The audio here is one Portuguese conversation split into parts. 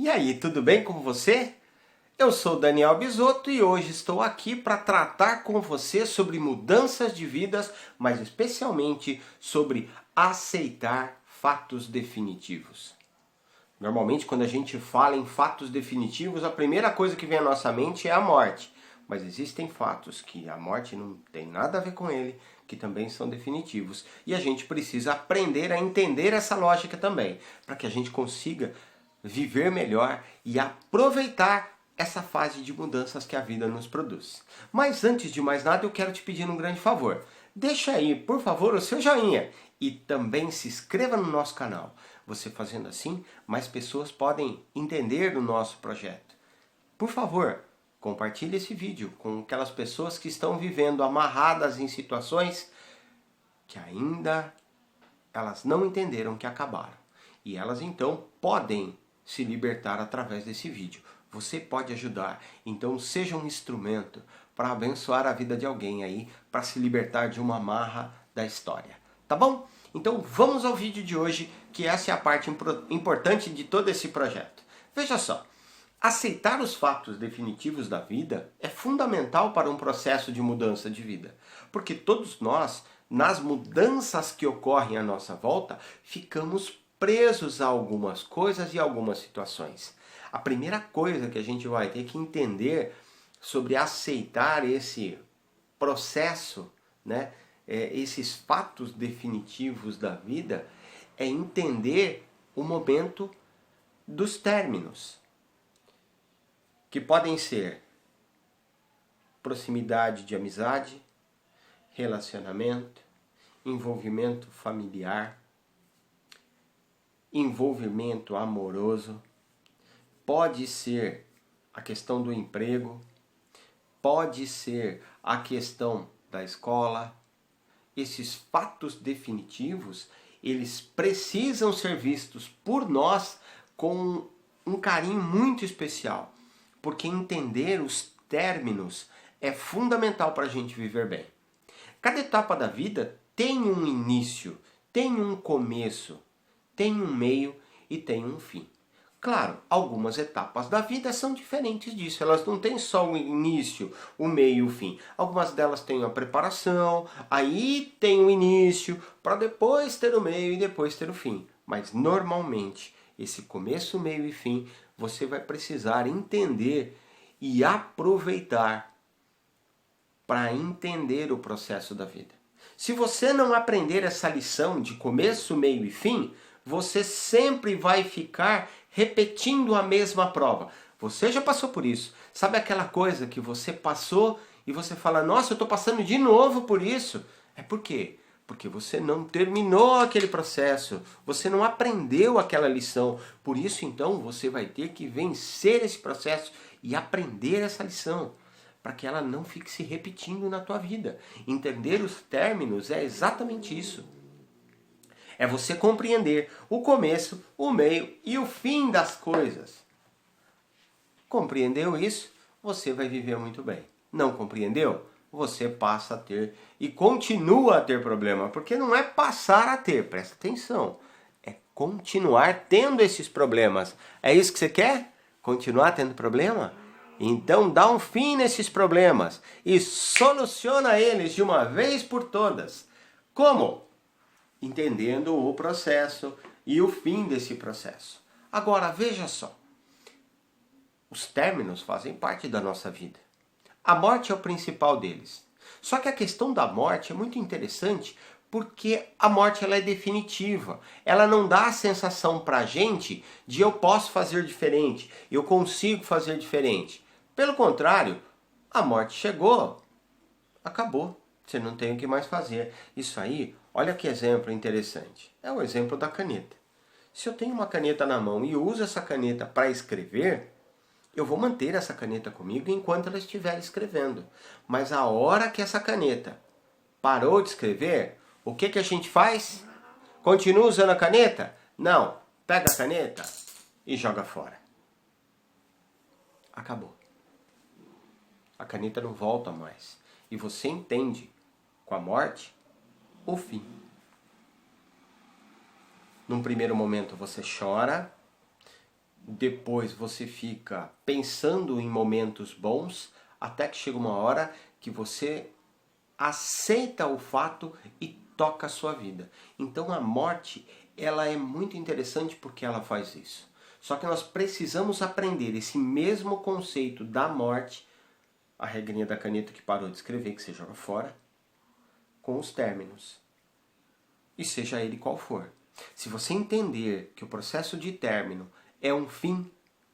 E aí, tudo bem com você? Eu sou Daniel Bisotto e hoje estou aqui para tratar com você sobre mudanças de vidas, mas especialmente sobre aceitar fatos definitivos. Normalmente, quando a gente fala em fatos definitivos, a primeira coisa que vem à nossa mente é a morte. Mas existem fatos que a morte não tem nada a ver com ele, que também são definitivos. E a gente precisa aprender a entender essa lógica também, para que a gente consiga viver melhor e aproveitar essa fase de mudanças que a vida nos produz. Mas antes de mais nada, eu quero te pedir um grande favor. Deixa aí, por favor, o seu joinha e também se inscreva no nosso canal. Você fazendo assim, mais pessoas podem entender o nosso projeto. Por favor, compartilhe esse vídeo com aquelas pessoas que estão vivendo amarradas em situações que ainda elas não entenderam que acabaram. E elas então podem se libertar através desse vídeo. Você pode ajudar, então seja um instrumento para abençoar a vida de alguém aí, para se libertar de uma amarra da história. Tá bom? Então vamos ao vídeo de hoje, que essa é a parte importante de todo esse projeto. Veja só, aceitar os fatos definitivos da vida é fundamental para um processo de mudança de vida. Porque todos nós, nas mudanças que ocorrem à nossa volta, ficamos presos a algumas coisas e algumas situações. A primeira coisa que a gente vai ter que entender sobre aceitar esse processo, né, esses fatos definitivos da vida, é entender o momento dos términos, que podem ser proximidade de amizade, relacionamento, envolvimento familiar, envolvimento amoroso, pode ser a questão do emprego, pode ser a questão da escola. Esses fatos definitivos, eles precisam ser vistos por nós com um carinho muito especial, porque entender os términos é fundamental para a gente viver bem. Cada etapa da vida tem um início, tem um começo, tem um meio e tem um fim. Claro, algumas etapas da vida são diferentes disso. Elas não têm só o início, o meio e o fim. Algumas delas têm a preparação, aí tem o início, para depois ter o meio e depois ter o fim. Mas normalmente, esse começo, meio e fim, você vai precisar entender e aproveitar para entender o processo da vida. Se você não aprender essa lição de começo, meio e fim, você sempre vai ficar repetindo a mesma prova. Você já passou por isso. Sabe aquela coisa que você passou e você fala, nossa, eu estou passando de novo por isso? É por quê? Porque você não terminou aquele processo, você não aprendeu aquela lição. Por isso, então, você vai ter que vencer esse processo e aprender essa lição, para que ela não fique se repetindo na tua vida. Entender os términos é exatamente isso. É você compreender o começo, o meio e o fim das coisas. Compreendeu isso? Você vai viver muito bem. Não compreendeu? Você passa a ter e continua a ter problema. Porque não é passar a ter, presta atenção. É continuar tendo esses problemas. É isso que você quer? Continuar tendo problema? Então dá um fim nesses problemas e soluciona eles de uma vez por todas. Como? Entendendo o processo e o fim desse processo. Agora, veja só. Os términos fazem parte da nossa vida. A morte é o principal deles. Só que a questão da morte é muito interessante porque a morte ela é definitiva. Ela não dá a sensação para a gente de eu posso fazer diferente, eu consigo fazer diferente. Pelo contrário, a morte chegou, acabou. Você não tem o que mais fazer. Isso aí, olha que exemplo interessante. É o exemplo da caneta. Se eu tenho uma caneta na mão e uso essa caneta para escrever, eu vou manter essa caneta comigo enquanto ela estiver escrevendo. Mas a hora que essa caneta parou de escrever, o que a gente faz? Continua usando a caneta? Não. Pega a caneta e joga fora. Acabou. A caneta não volta mais. E você entende, com a morte, o fim. Num primeiro momento você chora, depois você fica pensando em momentos bons, até que chega uma hora que você aceita o fato e toca a sua vida. Então a morte, ela é muito interessante porque ela faz isso. Só que nós precisamos aprender esse mesmo conceito da morte, a regrinha da caneta que parou de escrever, que você joga fora, com os términos. E seja ele qual for. Se você entender que o processo de término é um fim,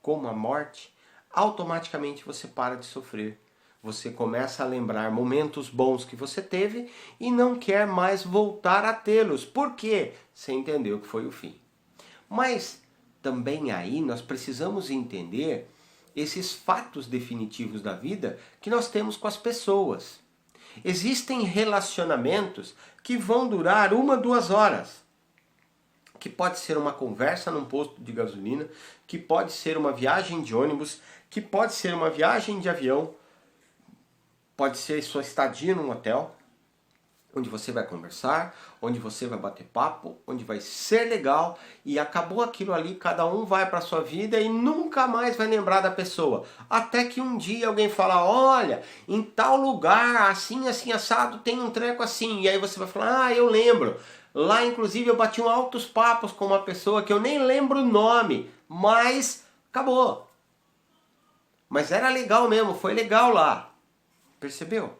como a morte, automaticamente você para de sofrer. Você começa a lembrar momentos bons que você teve e não quer mais voltar a tê-los. Por quê? Você entendeu que foi o fim. Mas também aí nós precisamos entender esses fatos definitivos da vida que nós temos com as pessoas. Existem relacionamentos que vão durar 1, 2 horas. Que pode ser uma conversa num posto de gasolina, que pode ser uma viagem de ônibus, que pode ser uma viagem de avião, pode ser sua estadia num hotel, onde você vai conversar, onde você vai bater papo, onde vai ser legal e acabou aquilo ali, cada um vai para sua vida e nunca mais vai lembrar da pessoa. Até que um dia alguém fala, olha, em tal lugar, assim, assim, assado, tem um treco assim. E aí você vai falar, eu lembro. Lá, inclusive, eu bati altos papos com uma pessoa que eu nem lembro o nome, mas acabou. Mas era legal mesmo, foi legal lá. Percebeu?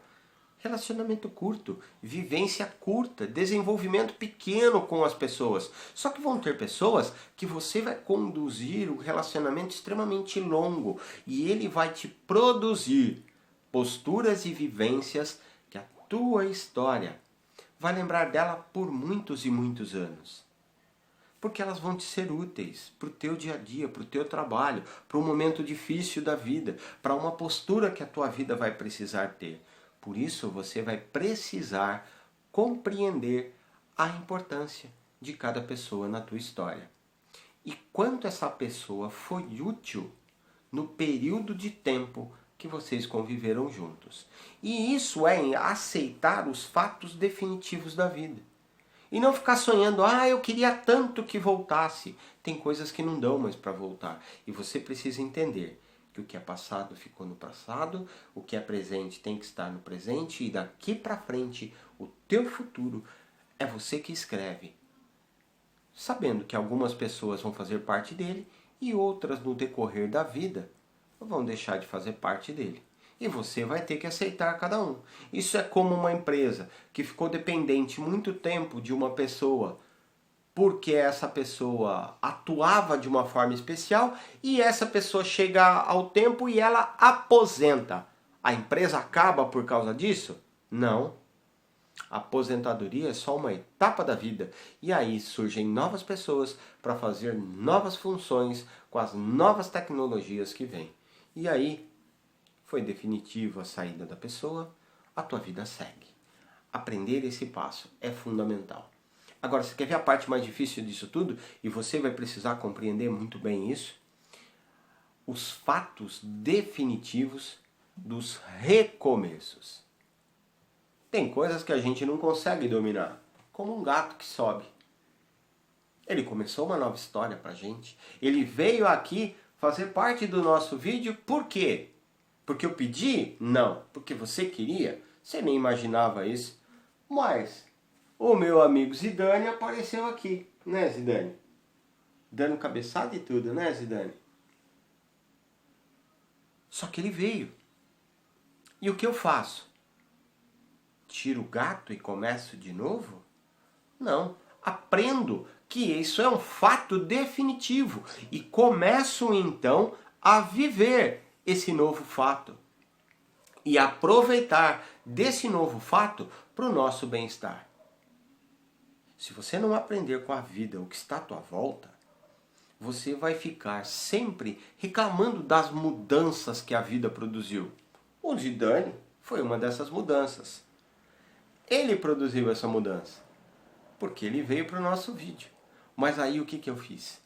Relacionamento curto, vivência curta, desenvolvimento pequeno com as pessoas. Só que vão ter pessoas que você vai conduzir um relacionamento extremamente longo e ele vai te produzir posturas e vivências que a tua história vai lembrar dela por muitos e muitos anos. Porque elas vão te ser úteis para o teu dia a dia, para o teu trabalho, para um momento difícil da vida, para uma postura que a tua vida vai precisar ter. Por isso você vai precisar compreender a importância de cada pessoa na tua história. E quanto essa pessoa foi útil no período de tempo que vocês conviveram juntos. E isso é aceitar os fatos definitivos da vida. E não ficar sonhando, eu queria tanto que voltasse. Tem coisas que não dão mais para voltar. E você precisa entender que o que é passado ficou no passado, o que é presente tem que estar no presente e daqui para frente o teu futuro é você que escreve. Sabendo que algumas pessoas vão fazer parte dele e outras no decorrer da vida vão deixar de fazer parte dele. E você vai ter que aceitar cada um. Isso é como uma empresa que ficou dependente muito tempo de uma pessoa porque essa pessoa atuava de uma forma especial e essa pessoa chega ao tempo e ela aposenta. A empresa acaba por causa disso? Não. A aposentadoria é só uma etapa da vida. E aí surgem novas pessoas para fazer novas funções com as novas tecnologias que vêm. E aí foi definitivo a saída da pessoa, a tua vida segue. Aprender esse passo é fundamental. Agora, você quer ver a parte mais difícil disso tudo? E você vai precisar compreender muito bem isso? Os fatos definitivos dos recomeços. Tem coisas que a gente não consegue dominar, como um gato que sobe. Ele começou uma nova história pra gente. Ele veio aqui fazer parte do nosso vídeo, por quê? Porque eu pedi? Não. Porque você queria? Você nem imaginava isso. Mas o meu amigo Zidane apareceu aqui, né, Zidane? Dando cabeçada e tudo, né, Zidane? Só que ele veio. E o que eu faço? Tiro o gato e começo de novo? Não. Aprendo que isso é um fato definitivo e começo então a viver esse novo fato e aproveitar desse novo fato para o nosso bem-estar. Se você não aprender com a vida o que está à tua volta, você vai ficar sempre reclamando das mudanças que a vida produziu. O Zidane foi uma dessas mudanças. Ele produziu essa mudança porque ele veio para o nosso vídeo. Mas aí o que eu fiz?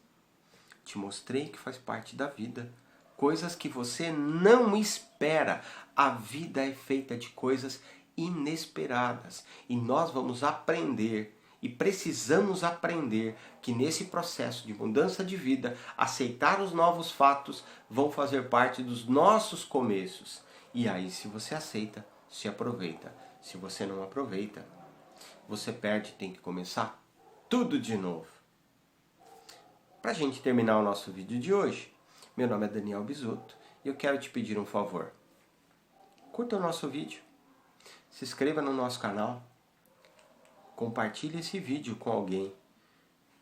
Te mostrei que faz parte da vida. Coisas que você não espera. A vida é feita de coisas inesperadas. E nós vamos aprender E precisamos aprender que nesse processo de mudança de vida, aceitar os novos fatos vão fazer parte dos nossos começos. E aí, se você aceita, se aproveita. Se você não aproveita, você perde e tem que começar tudo de novo. Para a gente terminar o nosso vídeo de hoje, meu nome é Daniel Bisotto e eu quero te pedir um favor. Curta o nosso vídeo, se inscreva no nosso canal, compartilhe esse vídeo com alguém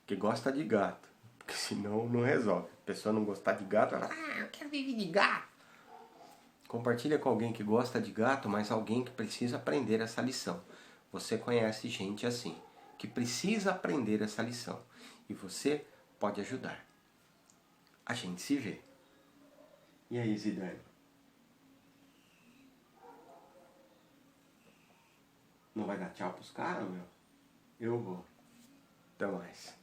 que gosta de gato, porque senão não resolve. A pessoa não gostar de gato, ela eu quero viver de gato. Compartilha com alguém que gosta de gato, mas alguém que precisa aprender essa lição. Você conhece gente assim, que precisa aprender essa lição. E você pode ajudar. A gente se vê. E aí, Zidane? Não vai dar tchau pros caras, meu? Eu vou. Até mais.